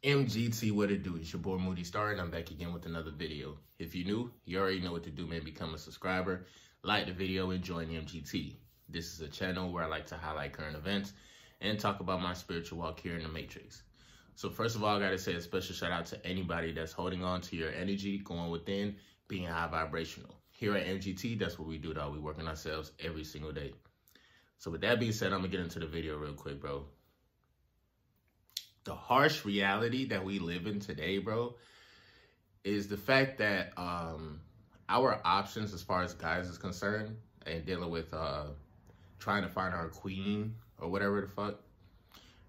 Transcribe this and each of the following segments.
MGT, what it do? It's your boy Moody Starr, and I'm back again with another video. If you're new, you already know what to do, man. Become a subscriber, like the video, and join MGT. This is a channel where I like to highlight current events and talk about my spiritual walk here in the Matrix. So first of all, I gotta say a special shout out to anybody that's holding on to your energy, going within, being high vibrational. Here at MGT, that's what we do, dog. We work on ourselves every single day. So with that being said, I'm gonna get into the video real quick, bro. The harsh reality that we live in today, bro, is the fact that our options as far as guys is concerned and dealing with trying to find our queen or whatever the fuck,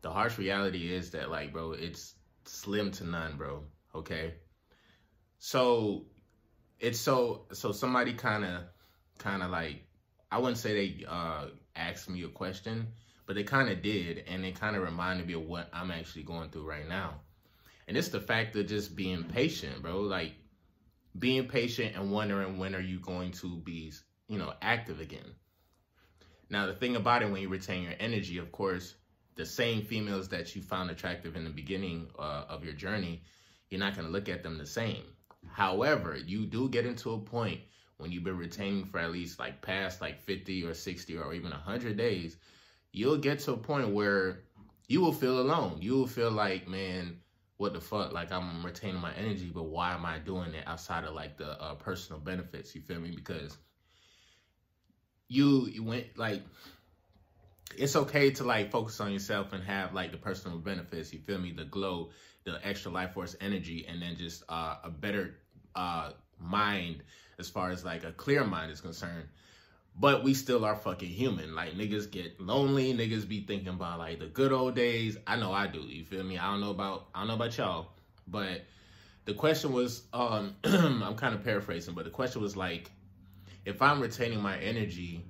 the harsh reality is that, like, bro, it's slim to none, bro, okay? So it's so somebody kind of like, I wouldn't say they asked me a question, but they kind of did, and it kind of reminded me of what I'm actually going through right now. And it's the fact of just being patient, bro. Like, being patient and wondering when are you going to be, you know, active again. Now, the thing about it, when you retain your energy, of course, the same females that you found attractive in the beginning of your journey, you're not going to look at them the same. However, you do get into a point when you've been retaining for at least like past like 50 or 60 or even 100 days, you'll get to a point where you will feel alone. You will feel like, man, what the fuck? Like, I'm retaining my energy, but why am I doing it outside of like the personal benefits? You feel me? Because you went, like, it's okay to like focus on yourself and have like the personal benefits. You feel me? The glow, the extra life force energy, and then just a better mind as far as like a clear mind is concerned. But we still are fucking human. Like, niggas get lonely. Niggas be thinking about like the good old days. I know I do. You feel me? I don't know about y'all. But the question was, I'm kind of paraphrasing, but the question was like, if I'm retaining my energy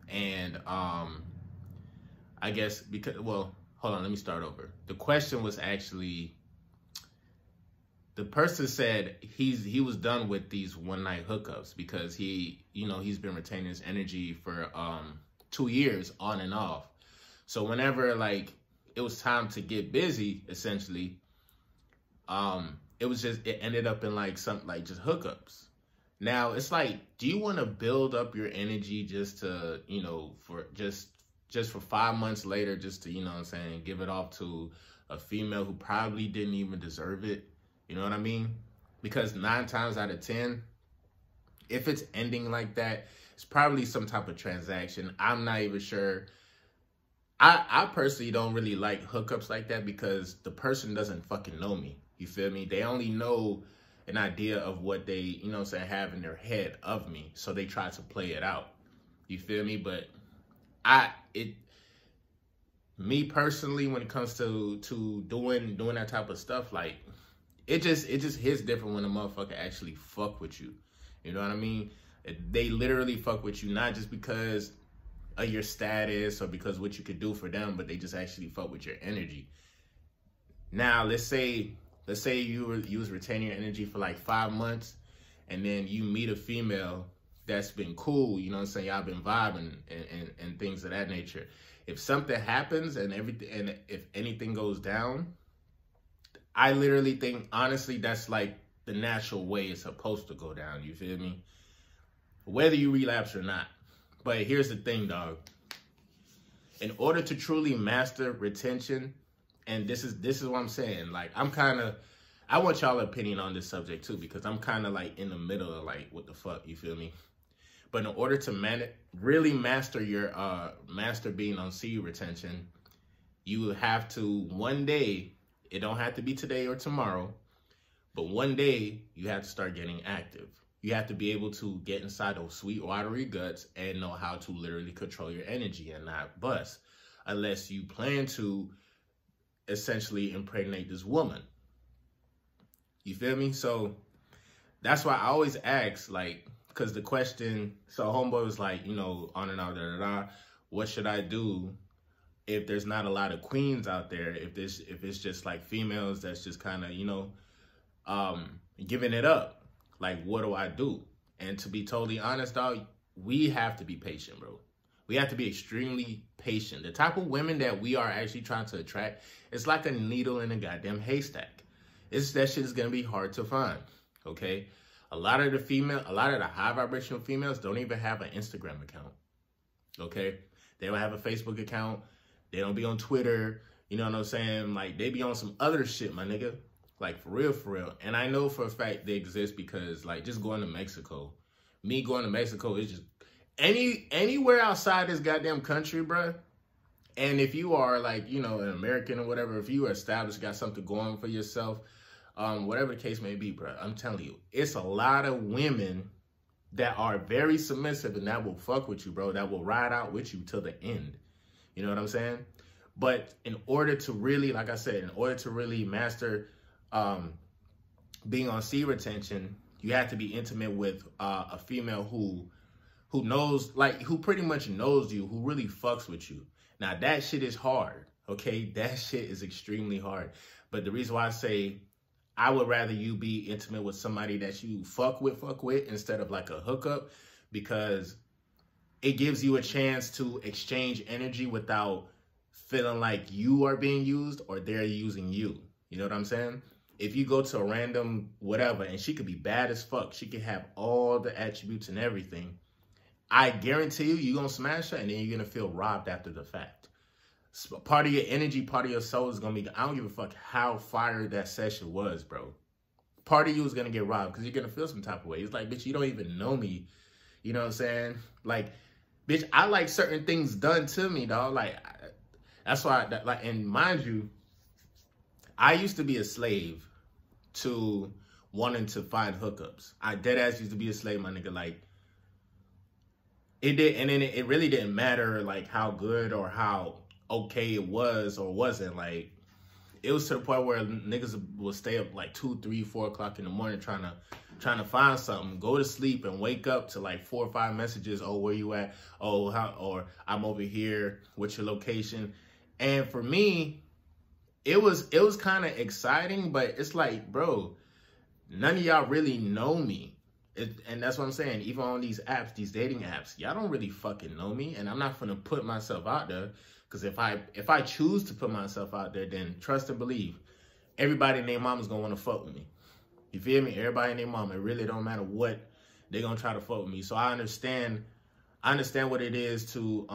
and I guess because, well, hold on, let me start over. The question was actually, the person said he was done with these one-night hookups because he's been retaining his energy for 2 years on and off. So whenever like it was time to get busy, essentially, it ended up in like something like just hookups. Now it's like, do you want to build up your energy just to, you know, for just for 5 months later, just to, you know what I'm saying, give it off to a female who probably didn't even deserve it? You know what I mean? Because 9 times out of 10, if it's ending like that, it's probably some type of transaction. I'm not even sure. I personally don't really like hookups like that because the person doesn't fucking know me. You feel me? They only know an idea of what they, you know what I'm saying, have in their head of me. So they try to play it out. You feel me? But me personally, when it comes to doing that type of stuff, like, it just hits different when a motherfucker actually fuck with you. You know what I mean? They literally fuck with you, not just because of your status or because what you could do for them, but they just actually fuck with your energy. Now, let's say you was retaining your energy for like 5 months, and then you meet a female that's been cool, you know what I'm saying? Y'all been vibing and things of that nature. If something happens and if anything goes down, I literally think, honestly, that's like the natural way it's supposed to go down. You feel me? Whether you relapse or not. But here's the thing, dog. In order to truly master retention, and this is what I'm saying. Like, I want y'all opinion on this subject too, because I'm kind of like in the middle of like, what the fuck, you feel me? But in order to really master your master being on C retention, you have to one day. It don't have to be today or tomorrow, but one day you have to start getting active. You have to be able to get inside those sweet, watery guts and know how to literally control your energy and not bust, unless you plan to essentially impregnate this woman. You feel me? So that's why I always ask, like, because the question, so homeboy was like, you know, on and on, what should I do if there's not a lot of queens out there, if it's just like females that's just kind of, you know, giving it up, like, what do I do? And to be totally honest, dog, we have to be patient, bro. We have to be extremely patient. The type of women that we are actually trying to attract, it's like a needle in a goddamn haystack. that shit is gonna be hard to find. Okay, a lot of the high vibrational females don't even have an Instagram account. Okay, they don't have a Facebook account. They don't be on Twitter. You know what I'm saying? Like, they be on some other shit, my nigga. Like, for real, for real. And I know for a fact they exist because, like, just going to Mexico. Me going to Mexico is just anywhere outside this goddamn country, bruh. And if you are, like, you know, an American or whatever, if you are established, got something going for yourself, whatever the case may be, bruh, I'm telling you, it's a lot of women that are very submissive and that will fuck with you, bro. That will ride out with you till the end. You know what I'm saying? But in order to really, like I said, in order to really master being on C retention, you have to be intimate with a female who knows, like, who pretty much knows you, who really fucks with you. Now, that shit is hard, okay? That shit is extremely hard. But the reason why I say I would rather you be intimate with somebody that you fuck with instead of like a hookup, because it gives you a chance to exchange energy without feeling like you are being used or they're using you. You know what I'm saying? If you go to a random whatever, and she could be bad as fuck, she could have all the attributes and everything, I guarantee you, you're going to smash her and then you're going to feel robbed after the fact. So part of your energy, part of your soul is going to be, I don't give a fuck how fire that session was, bro. Part of you is going to get robbed because you're going to feel some type of way. It's like, bitch, you don't even know me. You know what I'm saying? Like, bitch, I like certain things done to me, dog. Like, that's why, like, and mind you, I used to be a slave to wanting to find hookups. I dead ass used to be a slave, my nigga. Like, it did, and then it really didn't matter like how good or how okay it was or wasn't. Like, it was to the point where niggas would stay up like 2, 3, 4 o'clock in the morning trying to find something, go to sleep and wake up to like 4 or 5 messages. Oh, where you at? Oh, how? Or I'm over here. What's your location? And for me, it was kind of exciting, but it's like, bro, none of y'all really know me. And that's what I'm saying. Even on these apps, these dating apps, y'all don't really fucking know me. And I'm not gonna put myself out there, because if I choose to put myself out there, then trust and believe, everybody and their mama's gonna want to fuck with me. You feel me? Everybody and their mama. It really don't matter what, they're gonna try to fuck with me. So I understand what it is to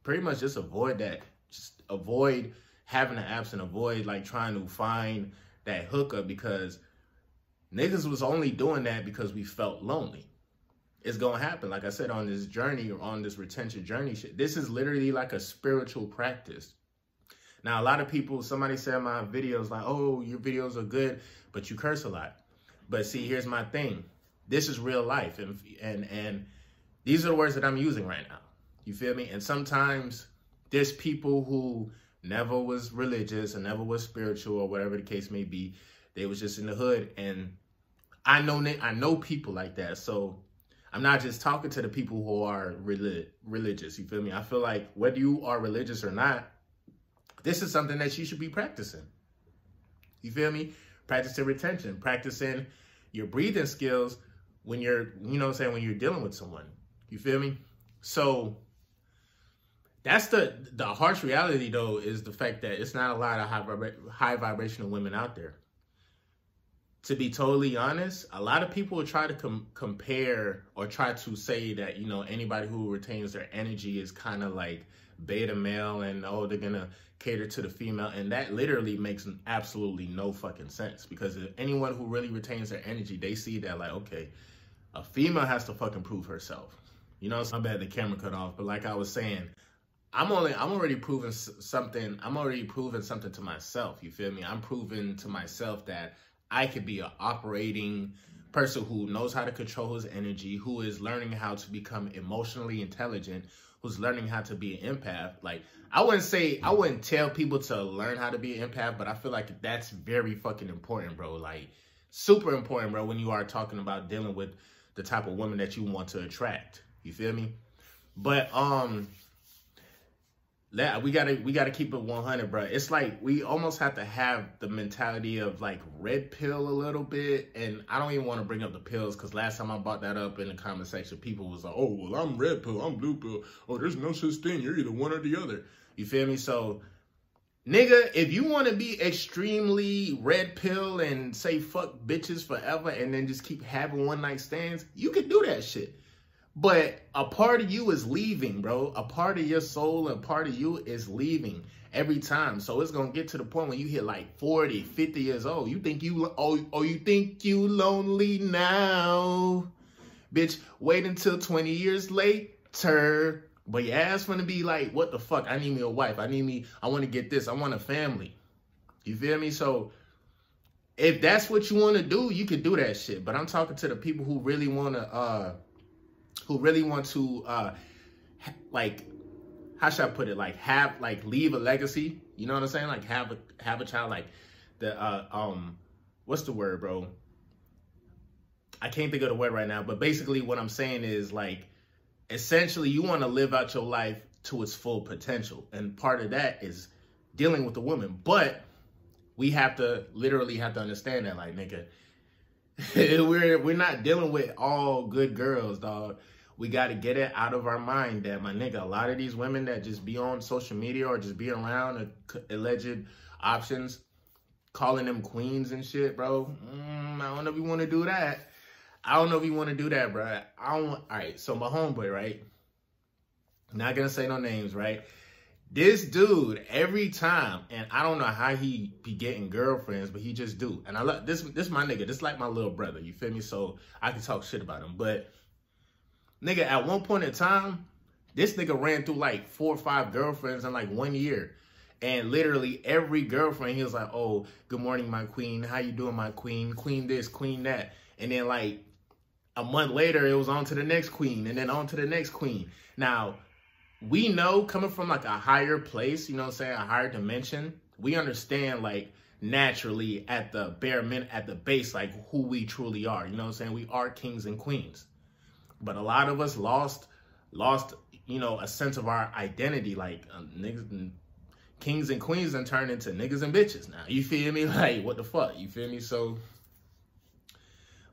pretty much just avoid that. Just avoid having the apps and avoid like trying to find that hookup, because niggas was only doing that because we felt lonely. It's going to happen. Like I said, on this journey, or on this retention journey shit, this is literally like a spiritual practice. Now, a lot of people, somebody said in my videos, like, oh, your videos are good, but you curse a lot. But see, here's my thing. This is real life. And these are the words that I'm using right now. You feel me? And sometimes there's people who never was religious and never was spiritual or whatever the case may be. They was just in the hood, and I know people like that. So I'm not just talking to the people who are religious. You feel me? I feel like whether you are religious or not, this is something that you should be practicing. You feel me? Practicing retention, practicing your breathing skills when you're, you know what I'm saying, when you're dealing with someone. You feel me? So that's the harsh reality, though, is the fact that it's not a lot of high vibrational women out there. To be totally honest, a lot of people will try to compare or try to say that, you know, anybody who retains their energy is kind of like beta male and, oh, they're going to cater to the female. And that literally makes absolutely no fucking sense, because if anyone who really retains their energy, they see that like, okay, a female has to fucking prove herself. You know, it's not bad the camera cut off, but like I was saying, I'm already proving something. I'm already proving something to myself. You feel me? I'm proving to myself that I could be an operating person who knows how to control his energy, who is learning how to become emotionally intelligent, who's learning how to be an empath. Like, I wouldn't tell people to learn how to be an empath, but I feel like that's very fucking important, bro. Like, super important, bro, when you are talking about dealing with the type of woman that you want to attract. You feel me? But we gotta keep it 100, bro. It's like we almost have to have the mentality of like red pill a little bit. And I don't even want to bring up the pills, because last time I brought that up in the comment section, people was like, oh, well, I'm red pill, I'm blue pill. Oh, there's no such thing. You're either one or the other. You feel me? So Nigga, if you want to be extremely red pill and say fuck bitches forever and then just keep having one night stands, you can do that shit. But a part of you is leaving, bro. A part of your soul and part of you is leaving every time. So it's going to get to the point when you hit like 40, 50 years old. You think you, you think you lonely now. Bitch, wait until 20 years later. But your ass gonna be like, what the fuck? I need me a wife. I want to get this. I want a family. You feel me? So if that's what you want to do, you can do that shit. But I'm talking to the people who really want to, like, how should I put it? Like leave a legacy. You know what I'm saying? Like have a child. Like what's the word, bro? I can't think of the word right now. But basically what I'm saying is like, essentially, you want to live out your life to its full potential. And part of that is dealing with a woman. But we have to literally understand that, like, nigga, we're not dealing with all good girls, dog. We got to get it out of our mind that, my nigga, a lot of these women that just be on social media or just be around alleged options, calling them queens and shit, bro. I don't know if you want to do that. I don't know if you want to do that, bro. All right, so my homeboy, right? Not going to say no names, right? This dude, every time, and I don't know how he be getting girlfriends, but he just do. And I love this my nigga. This like my little brother, you feel me? So I can talk shit about him. But, nigga, at one point in time, this nigga ran through like 4 or 5 girlfriends in like 1 year. And literally every girlfriend, he was like, oh, good morning, my queen. How you doing, my queen? Queen this, queen that. And then like, a month later, it was on to the next queen and then on to the next queen. Now, we know coming from like a higher place, you know what I'm saying, a higher dimension, we understand like naturally at the at the base, like who we truly are. You know what I'm saying? We are kings and queens. But a lot of us lost, you know, a sense of our identity. Like niggas, kings and queens and turned into niggas and bitches now. You feel me? Like, what the fuck? You feel me? So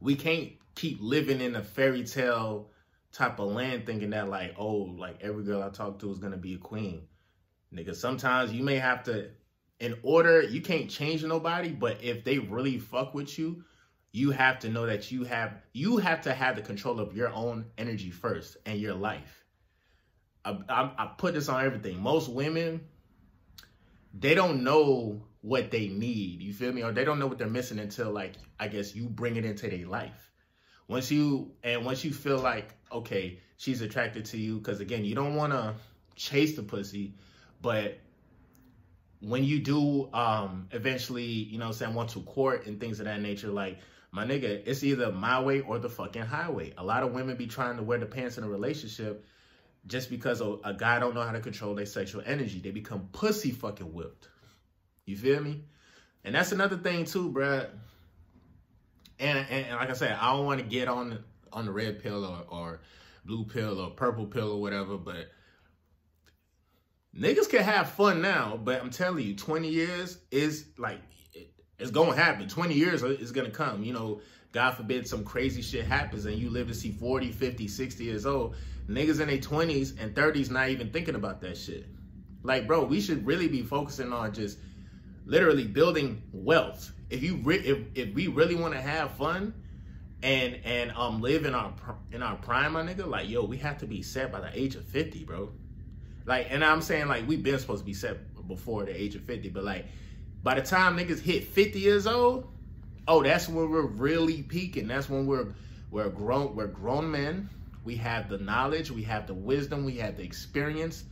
we can't keep living in a fairy tale type of land thinking that like, oh, like every girl I talk to is going to be a queen. Nigga, sometimes you may have to, you can't change nobody, but if they really fuck with you, you have to know that you have to have the control of your own energy first and your life. I put this on everything. Most women, they don't know what they need, you feel me? Or they don't know what they're missing until like, I guess you bring it into their life. Once you feel like, okay, she's attracted to you, because again, you don't want to chase the pussy, but when you do eventually, you know what I'm saying, want to court and things of that nature, like, my nigga, it's either my way or the fucking highway. A lot of women be trying to wear the pants in a relationship just because a guy don't know how to control their sexual energy. They become pussy fucking whipped. You feel me? And that's another thing too, bruh. And like I said, I don't want to get on the red pill or blue pill or purple pill or whatever, but niggas can have fun now. But I'm telling you, 20 years is like, it's going to happen. 20 years is going to come. You know, God forbid some crazy shit happens and you live to see 40, 50, 60 years old. Niggas in their 20s and 30s not even thinking about that shit. Like, bro, we should really be focusing on just literally building wealth. If we really want to have fun and live in our prime, my nigga, like, yo, we have to be set by the age of 50, bro. Like, and I'm saying like we've been supposed to be set before the age of 50, but like by the time niggas hit 50 years old, oh, that's when we're really peaking. That's when we're grown men. We have the knowledge, we have the wisdom, we have the experience.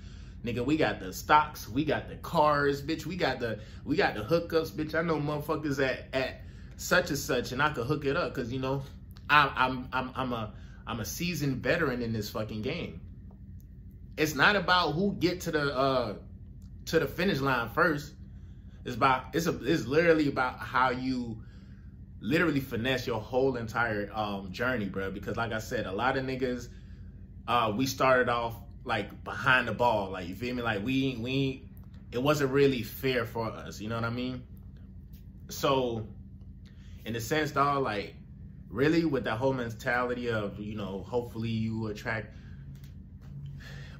Nigga, we got the stocks, we got the cars, bitch, we got the hookups, bitch. I know motherfuckers at such and such, and I could hook it up because, you know, I'm a seasoned veteran in this fucking game. It's not about who get to the finish line first. It's literally about how you literally finesse your whole entire journey, bro. Because like I said, a lot of niggas, we started off like behind the ball, like, you feel me? Like it wasn't really fair for us, you know what I mean? So in a sense, dog, like really with that whole mentality of, you know, hopefully you attract,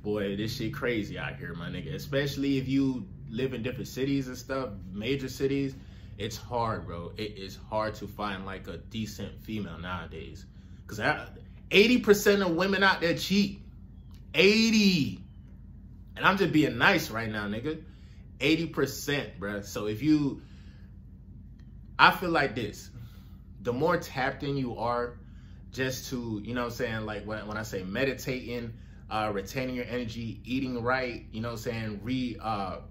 boy, this shit crazy out here, my nigga. Especially if you live in different cities and stuff, major cities, it's hard, bro. It is hard to find like a decent female nowadays. Because 80% of women out there cheat. 80. And I'm just being nice right now, nigga. 80%, bro. So if you, I feel like this, the more tapped in you are just to, you know what I'm saying, like when I say meditating, retaining your energy, eating right, you know what I'm saying,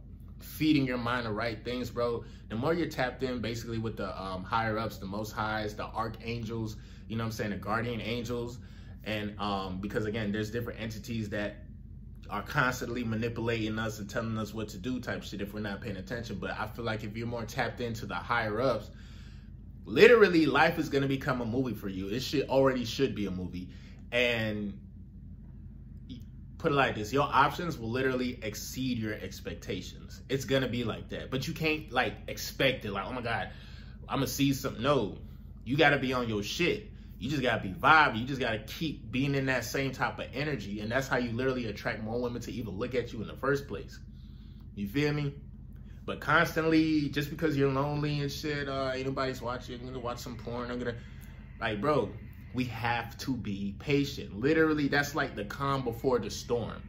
feeding your mind the right things, bro. The more you're tapped in basically with the higher ups, the most highs, the archangels, you know what I'm saying, the guardian angels. And because again, there's different entities that are constantly manipulating us and telling us what to do type shit if we're not paying attention. But I feel like if you're more tapped into the higher ups, literally life is going to become a movie for you. It should be a movie. And put it like this, your options will literally exceed your expectations. It's going to be like that. But you can't like expect it like, oh my God, I'm going to see something. No, you got to be on your shit. You just got to be vibing. You just got to keep being in that same type of energy. And that's how you literally attract more women to even look at you in the first place. You feel me? But constantly, just because you're lonely and shit, anybody's watching, I'm gonna watch some porn, I'm gonna, like, bro, we have to be patient. Literally, that's like the calm before the storm.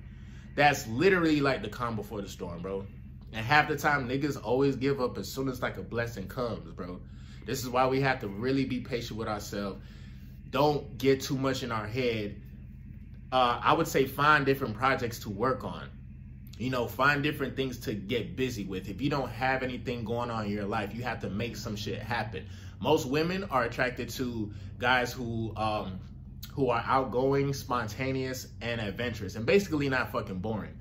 That's literally like the calm before the storm, bro. And half the time, niggas always give up as soon as like a blessing comes, bro. This is why we have to really be patient with ourselves. Don't get too much in our head. I would say find different projects to work on. You know, find different things to get busy with. If you don't have anything going on in your life, you have to make some shit happen. Most women are attracted to guys who are outgoing, spontaneous, and adventurous, and basically not fucking boring.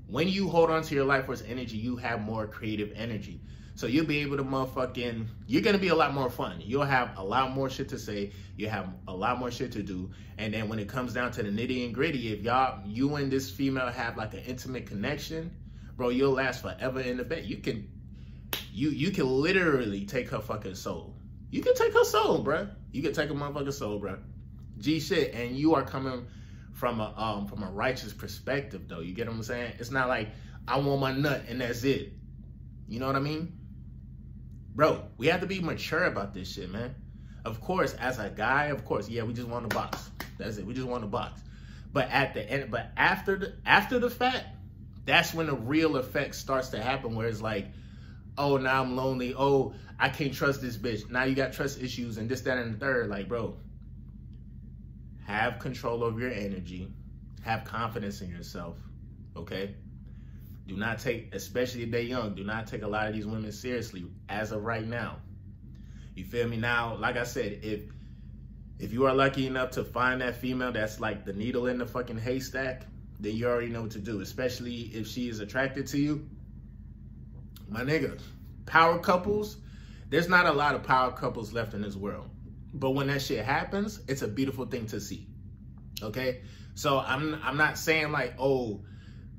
When you hold on to your life force energy, you have more creative energy. So you'll be able to motherfucking, you're going to be a lot more fun. You'll have a lot more shit to say. You have a lot more shit to do. And then when it comes down to the nitty and gritty, if you and this female have like an intimate connection, bro, you'll last forever in the bed. You can literally take her fucking soul. You can take her soul, bro. You can take a motherfucking soul, bro. G shit. And you are coming from a righteous perspective, though. You get what I'm saying? It's not like I want my nut and that's it. You know what I mean? Bro, we have to be mature about this shit, man. Of course, as a guy, of course, yeah, we just want a box. That's it. We just want a box. But at the end, but after the fact, that's when the real effect starts to happen, where it's like, oh, now I'm lonely. Oh, I can't trust this bitch. Now you got trust issues and this, that, and the third. Like, bro, have control over your energy. Have confidence in yourself, okay? Do not take, especially if they're young, do not take a lot of these women seriously as of right now. You feel me? Now, like I said, if you are lucky enough to find that female that's like the needle in the fucking haystack, then you already know what to do, especially if she is attracted to you. My nigga, power couples, there's not a lot of power couples left in this world. But when that shit happens, it's a beautiful thing to see, okay? So I'm not saying like, oh,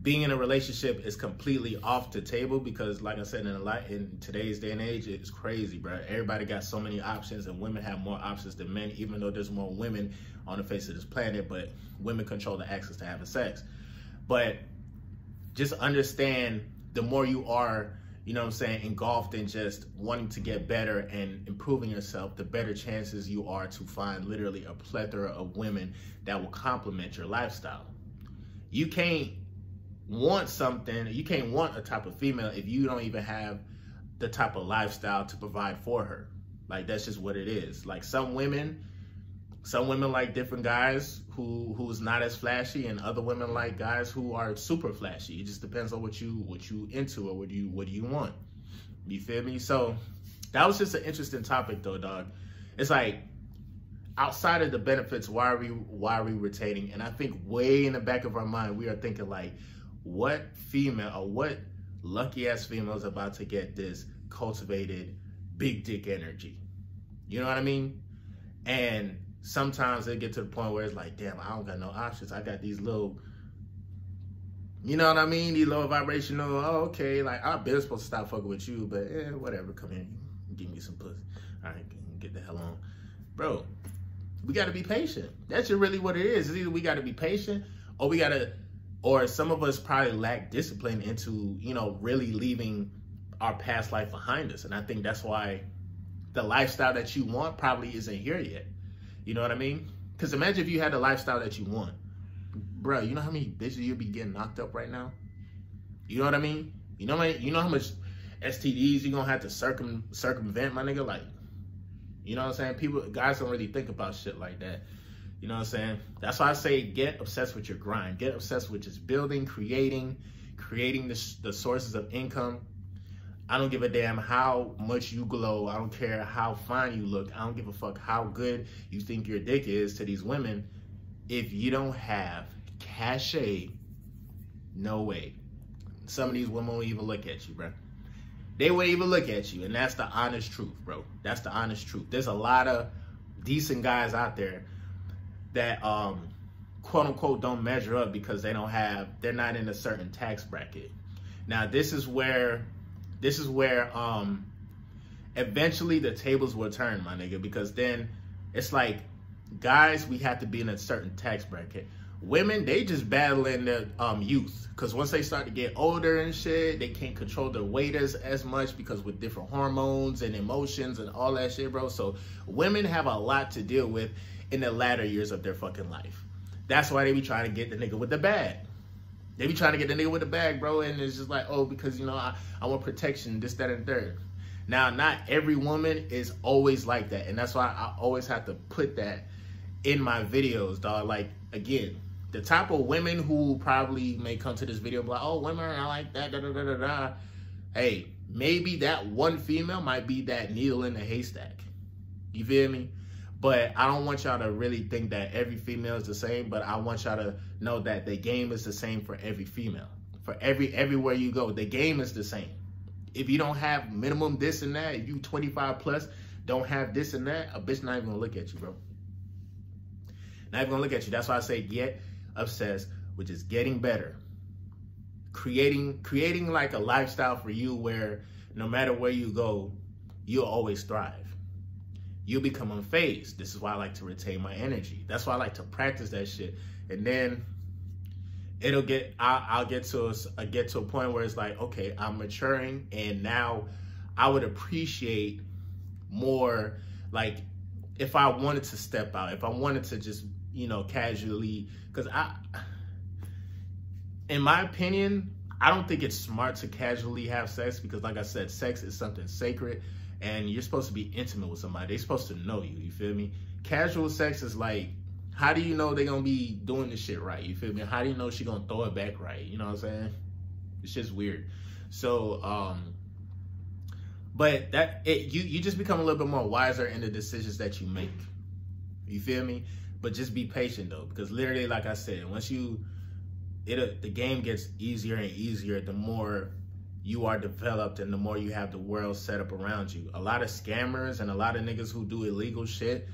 being in a relationship is completely off the table, because like I said, in today's day and age, it's crazy, bro. Everybody got so many options, and women have more options than men, even though there's more women on the face of this planet, but women control the access to having sex. But just understand, the more you are, you know what I'm saying, engulfed in just wanting to get better and improving yourself, the better chances you are to find literally a plethora of women that will complement your lifestyle. You can't want something, you can't want a type of female if you don't even have the type of lifestyle to provide for her. Like, that's just what it is. Like, some women like different guys who's not as flashy, and other women like guys who are super flashy. It just depends on what you into, or what do you want. You feel me? So that was just an interesting topic though, dog. It's like, outside of the benefits, why are we retaining? And I think way in the back of our mind, we are thinking like, what female, or what lucky ass female is about to get this cultivated big dick energy? You know what I mean? And sometimes they get to the point where it's like, damn, I don't got no options. I got these little, you know what I mean? These low vibrational, oh, okay, like, I've been supposed to stop fucking with you, but whatever, come here, give me some pussy. All right, get the hell on. Bro, we got to be patient. That's really what it is. It's either we got to be patient, or we got to or some of us probably lack discipline into, you know, really leaving our past life behind us. And I think that's why the lifestyle that you want probably isn't here yet. You know what I mean? Because imagine if you had the lifestyle that you want. Bro, you know how many bitches you'd be getting knocked up right now? You know what I mean? You know how much STDs you're going to have to circumvent, my nigga? Like, you know what I'm saying? Guys don't really think about shit like that. You know what I'm saying? That's why I say get obsessed with your grind. Get obsessed with just building, creating the sources of income. I don't give a damn how much you glow. I don't care how fine you look. I don't give a fuck how good you think your dick is to these women. If you don't have cachet, no way. Some of these women won't even look at you, bro. They won't even look at you, and that's the honest truth, bro. That's the honest truth. There's a lot of decent guys out there that quote unquote don't measure up because they're not in a certain tax bracket. Now this is where eventually the tables will turn, my nigga, because then it's like, guys, we have to be in a certain tax bracket. Women, they just battling their youth, because once they start to get older and shit, they can't control their weight as much because with different hormones and emotions and all that shit, bro. So women have a lot to deal with in the latter years of their fucking life. That's why they be trying to get the nigga with the bag. They be trying to get the nigga with the bag, bro, and it's just like, oh, because, you know, I want protection, this, that, and third. Now, not every woman is always like that, and that's why I always have to put that in my videos, dog. Like, again, the type of women who probably may come to this video like, oh, women are like that, da, da, da, da, da. Hey, maybe that one female might be that needle in the haystack. You feel me? But I don't want y'all to really think that every female is the same, but I want y'all to know that the game is the same for every female. For everywhere you go, the game is the same. If you don't have minimum this and that, if you 25 plus, don't have this and that, a bitch not even gonna look at you, bro. Not even gonna look at you. That's why I say get obsessed with just getting better. Creating like a lifestyle for you where no matter where you go, you'll always thrive. You'll become unfazed. This is why I like to retain my energy. That's why I like to practice that shit. And then I'll get to a point where it's like, okay, I'm maturing, and now I would appreciate more, like, if I wanted to step out, if I wanted to just, you know, casually, because in my opinion, I don't think it's smart to casually have sex, because like I said, sex is something sacred. And you're supposed to be intimate with somebody. They're supposed to know you, you feel me? Casual sex is like, how do you know they're going to be doing this shit right? You feel me? How do you know she going to throw it back right? You know what I'm saying? It's just weird. So, but you just become a little bit more wiser in the decisions that you make. You feel me? But just be patient though, because literally, like I said, once the game gets easier and easier, the more you are developed and the more you have the world set up around you. A lot of scammers and a lot of niggas who do illegal shit,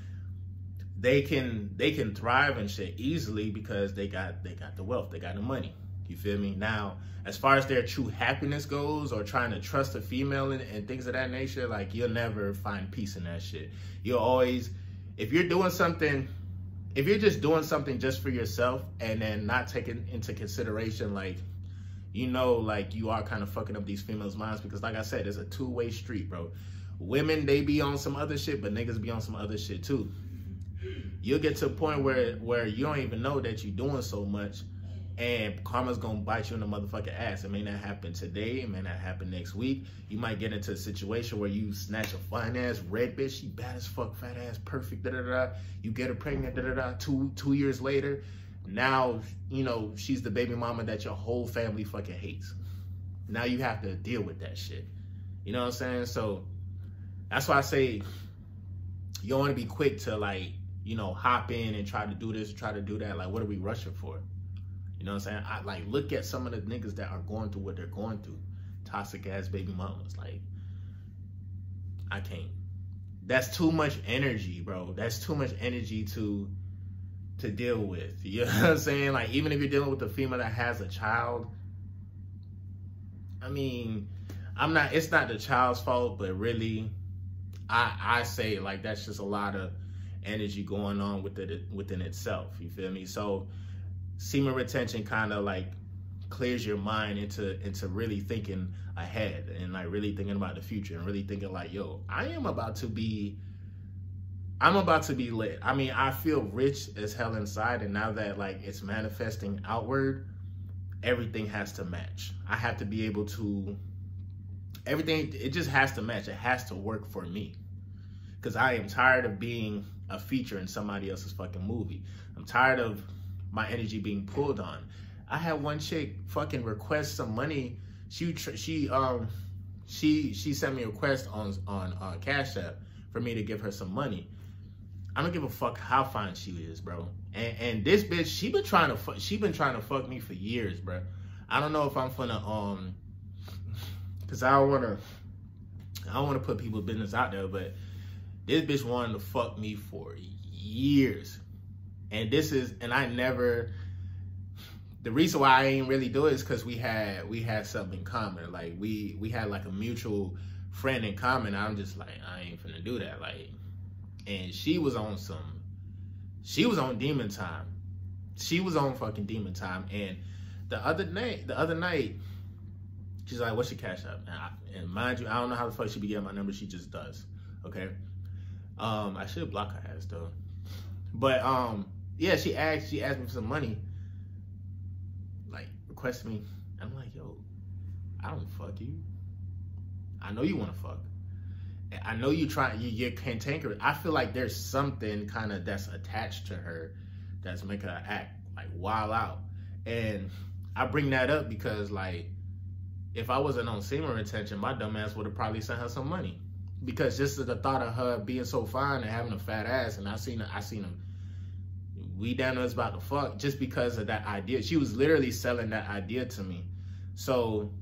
they can thrive and shit easily because they got the wealth, they got the money. You feel me? Now, as far as their true happiness goes, or trying to trust a female and things of that nature, like, you'll never find peace in that shit. You'll always, if you're just doing something just for yourself and then not taking into consideration, like, you know, like, you are kind of fucking up these females' minds, because like I said, it's a two-way street, bro. Women, they be on some other shit, but niggas be on some other shit too. You'll get to a point where you don't even know that you're doing so much, and karma's gonna bite you in the motherfucking ass. It may not happen today, it may not happen next week. You might get into a situation where you snatch a fine ass red bitch, she bad as fuck, fat ass, perfect, da da da. You get her pregnant, da da da. Two years later, now, you know, she's the baby mama that your whole family fucking hates. Now you have to deal with that shit. You know what I'm saying? So that's why I say you don't want to be quick to, like, you know, hop in and try to do this, try to do that. Like, what are we rushing for? You know what I'm saying? I look at some of the niggas that are going through what they're going through. Toxic ass baby mamas. Like, I can't. That's too much energy, bro. That's too much energy to deal with. You know what I'm saying? Like, even if you're dealing with a female that has a child, I mean, it's not the child's fault, but really, I say, like, that's just a lot of energy going on within itself. You feel me? So semen retention kind of like clears your mind into really thinking ahead and like really thinking about the future and really thinking like, yo, I'm about to be lit. I mean, I feel rich as hell inside, and now that like it's manifesting outward, everything has to match. I have to be able to, everything, it just has to match. It has to work for me. Because I am tired of being a feature in somebody else's fucking movie. I'm tired of my energy being pulled on. I had one chick fucking request some money. She sent me a request on Cash App for me to give her some money. I don't give a fuck how fine she is, bro. And this bitch, she been trying to fuck me for years, bro. I don't know if I'm finna cause I don't wanna put people's business out there, but this bitch wanted to fuck me for years. And I never, the reason why I ain't really do it is because we had something in common. Like we had like a mutual friend in common. I'm just like, I ain't finna do that. Like, and she was on demon time. She was on fucking demon time. And the other night, she's like, what's your Cash App? And mind you, I don't know how the fuck she be getting my number. She just does. Okay. I should block her ass though. But yeah, she asked me for some money. Like, requested me. I'm like, yo, I don't fuck you. I know you wanna fuck. I know you're cantankerous. I feel like there's something kind of that's attached to her that's making her act like wild out. And I bring that up because like, if I wasn't on semen retention, my dumb ass would have probably sent her some money. Because just the thought of her being so fine and having a fat ass, and I seen him, we down there was about to fuck just because of that idea. She was literally selling that idea to me. So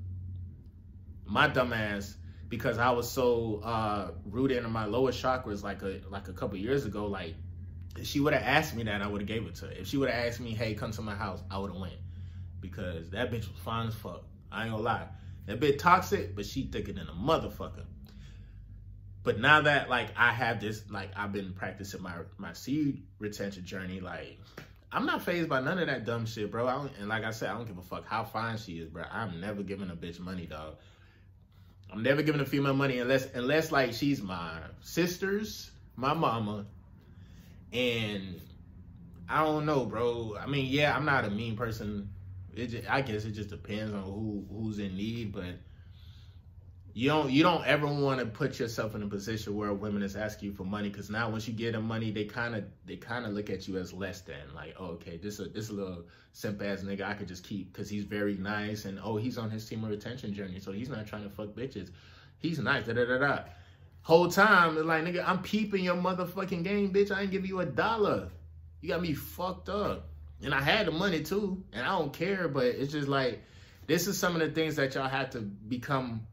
my dumb ass, because I was so rooted into my lower chakras like a couple years ago, like if she would have asked me that, I would have gave it to her. If she would have asked me, hey, come to my house, I would have went. Because that bitch was fine as fuck. I ain't gonna lie. That bitch toxic, but she thicker than a motherfucker. But now that like I have this, like I've been practicing my seed retention journey, like I'm not fazed by none of that dumb shit, bro. And like I said, I don't give a fuck how fine she is, bro. I'm never giving a bitch money, dog. I'm never giving a female money unless like she's my sisters, my mama, and I don't know, bro. I mean, yeah, I'm not a mean person. I guess it just depends on who's in need, but you don't ever want to put yourself in a position where women is asking you for money, because now once you give them money, they kind of look at you as less than, like, oh, okay, this little simp ass nigga I could just keep because he's very nice, and oh, he's on his semen retention journey, so he's not trying to fuck bitches. He's nice, da da da da. Whole time, it's like, nigga, I'm peeping your motherfucking game, bitch. I ain't give you $1. You got me fucked up. And I had the money too, and I don't care, but it's just like, this is some of the things that y'all have to become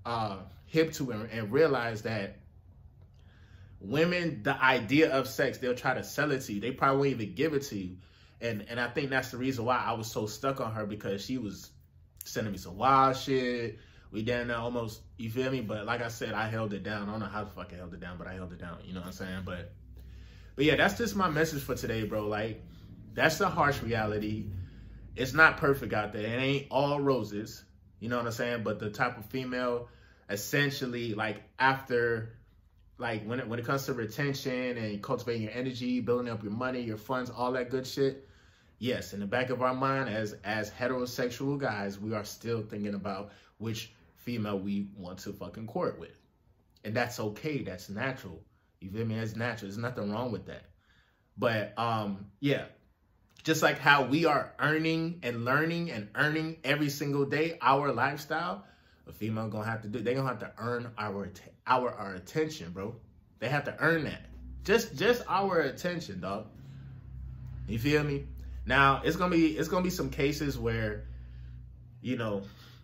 hip to and realize that women, the idea of sex, they'll try to sell it to you. They probably won't even give it to you. And I think that's the reason why I was so stuck on her, because she was sending me some wild shit. We down there almost, you feel me? But like I said, I held it down. I don't know how the fuck I held it down, but I held it down. You know what I'm saying? But yeah, that's just my message for today, bro. Like, that's the harsh reality. It's not perfect out there. It ain't all roses. You know what I'm saying? But the type of female, essentially, like, after, like, when it comes to retention and cultivating your energy, building up your money, your funds, all that good shit, yes, in the back of our mind, as heterosexual guys, we are still thinking about which female we want to fucking court with. And that's okay. That's natural. You feel me? That's natural. There's nothing wrong with that. But, yeah. Just like how we are earning and learning and earning every single day our lifestyle, a female gonna have to do. They gonna have to earn our attention, bro. They have to earn that. Just our attention, dog. You feel me? Now it's gonna be some cases where, you know,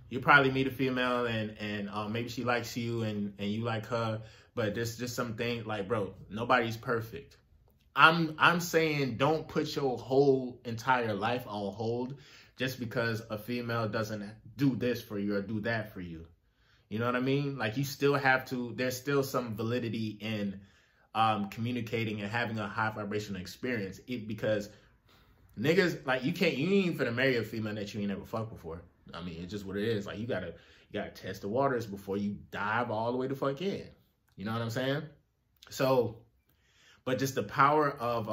you probably meet a female and maybe she likes you and you like her, but there's just some things like, bro, nobody's perfect. I'm saying don't put your whole entire life on hold just because a female doesn't do this for you or do that for you. You know what I mean? Like, you still have to, there's still some validity in communicating and having a high vibrational experience. Because Niggas, like, you ain't even finna marry a female that you ain't never fucked before. I mean, it's just what it is. Like, you gotta test the waters before you dive all the way the fuck in. You know what I'm saying? So, but just the power of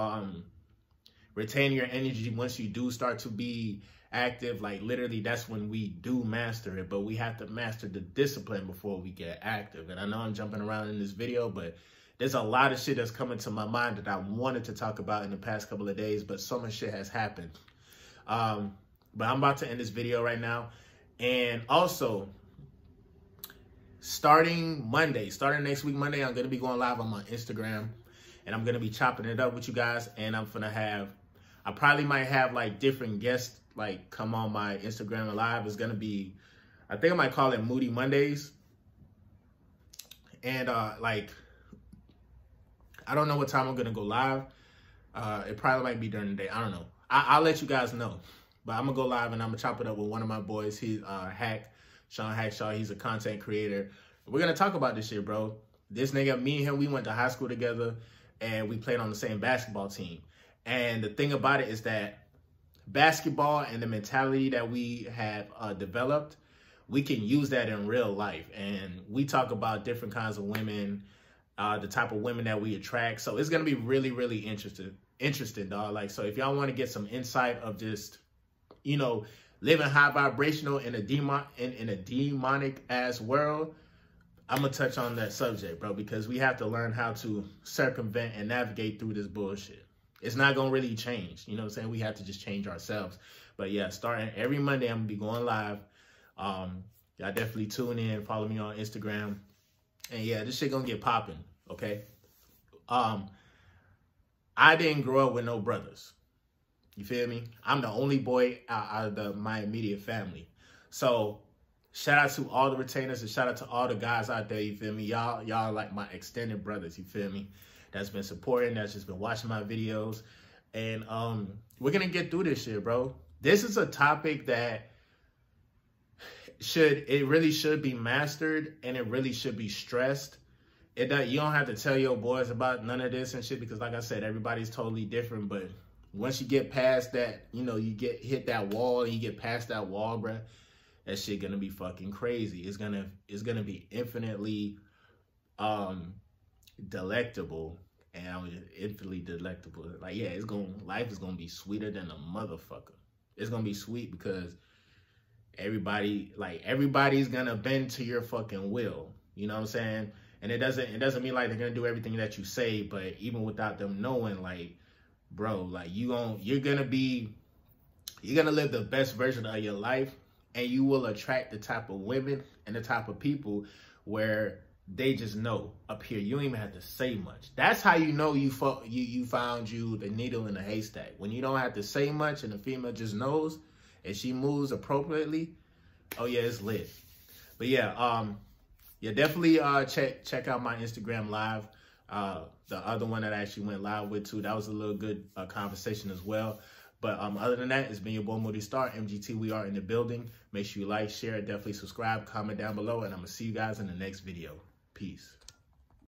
retaining your energy once you do start to be active, like literally that's when we do master it, but we have to master the discipline before we get active. And I know I'm jumping around in this video, but there's a lot of shit that's coming to my mind that I wanted to talk about in the past couple of days, but so much shit has happened. But I'm about to end this video right now. And also, starting next week, Monday, I'm going to be going live on my Instagram. And I'm going to be chopping it up with you guys. And I'm going to have, I probably might have like different guests like come on my Instagram live. It's going to be, I think I might call it Moody Mondays. And like, I don't know what time I'm going to go live. It probably might be during the day. I don't know. I'll let you guys know. But I'm going to go live and I'm going to chop it up with one of my boys. He's Sean Hackshaw. He's a content creator. We're going to talk about this shit, bro. This nigga, me and him, we went to high school together and we played on the same basketball team. And the thing about it is that basketball and the mentality that we have developed, we can use that in real life. And we talk about different kinds of women, the type of women that we attract. So it's going to be really, really interesting, dog. Like, so if y'all want to get some insight of just, you know, living high vibrational in a demonic ass world, I'm going to touch on that subject, bro, because we have to learn how to circumvent and navigate through this bullshit. It's not going to really change. You know what I'm saying? We have to just change ourselves. But yeah, starting every Monday, I'm going to be going live. Y'all definitely tune in. Follow me on Instagram. And yeah, this shit going to get popping, okay? I didn't grow up with no brothers. You feel me? I'm the only boy out of my immediate family. So shout out to all the retainers and shout out to all the guys out there, you feel me? Y'all like my extended brothers, you feel me? That's been supporting, that's just been watching my videos. And we're going to get through this shit, bro. This is a topic that really should be mastered and it really should be stressed. You don't have to tell your boys about none of this and shit because like I said, everybody's totally different. But once you get past that, you know, you hit that wall and you get past that wall, bro, that shit gonna be fucking crazy. It's gonna be infinitely delectable. And I mean, infinitely delectable. Like, yeah, life is gonna be sweeter than a motherfucker. It's gonna be sweet because everybody's gonna bend to your fucking will. You know what I'm saying? And it doesn't mean like they're gonna do everything that you say, but even without them knowing, like, bro, like you're gonna live the best version of your life, and you will attract the type of women and the type of people where they just know up here. You don't even have to say much. That's how you know you found the needle in the haystack. When you don't have to say much and the female just knows and she moves appropriately. Oh yeah, it's lit. But yeah, definitely check out my Instagram live. The other one that I actually went live with too. That was a little good conversation as well. But other than that, it's been your boy Moody Starr, MGT. We are in the building. Make sure you like, share, definitely subscribe, comment down below, and I'm gonna see you guys in the next video. Peace.